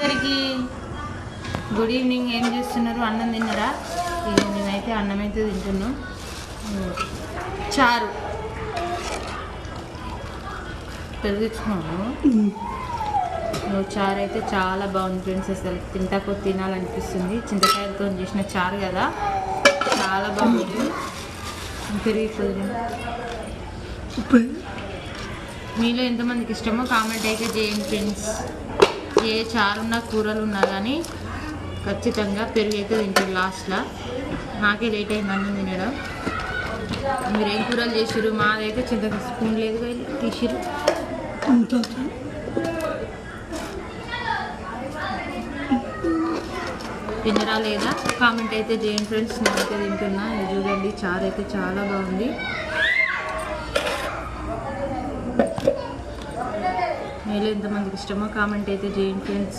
అందరికీ good evening. ఏం చేస్తున్నారు? అన్నం తిన్నారా? మేమైతే అన్నం అయితే తింటున్నాం. చారు పెరుగుతున్నాము. చారు అయితే చాలా బాగుంది ఫ్రెండ్స్. అసలు తింటాకో తినాలనిపిస్తుంది. చింతకాయలతో చేసిన చారు కదా, చాలా బాగుంది. పెరిగిపోయింది. మీలో ఎంతమందికి ఇష్టమో కామెంట్ అయితే చేయండి ఫ్రెండ్స్. ఏ చారున్నా కూరలు ఉన్నా కానీ ఖచ్చితంగా పెరుగు అయితే తింటారు లాస్ట్లో. నాకే లేట్ అయింది అన్నం తినడం. మీరు ఏం కూరలు చేసిర్రు? మాదైతే చింతకాయ స్పూన్ లేదు తీసిరు. తినరా లేదా కామెంట్ అయితే చేయండి ఫ్రెండ్స్. నేనైతే తింటున్నా. ఇది చూడండి, చారు అయితే చాలా బాగుంది. మీలో ఎంతమందికి ఇష్టమో కామెంట్ అయితే చేయండి ఫ్రెండ్స్.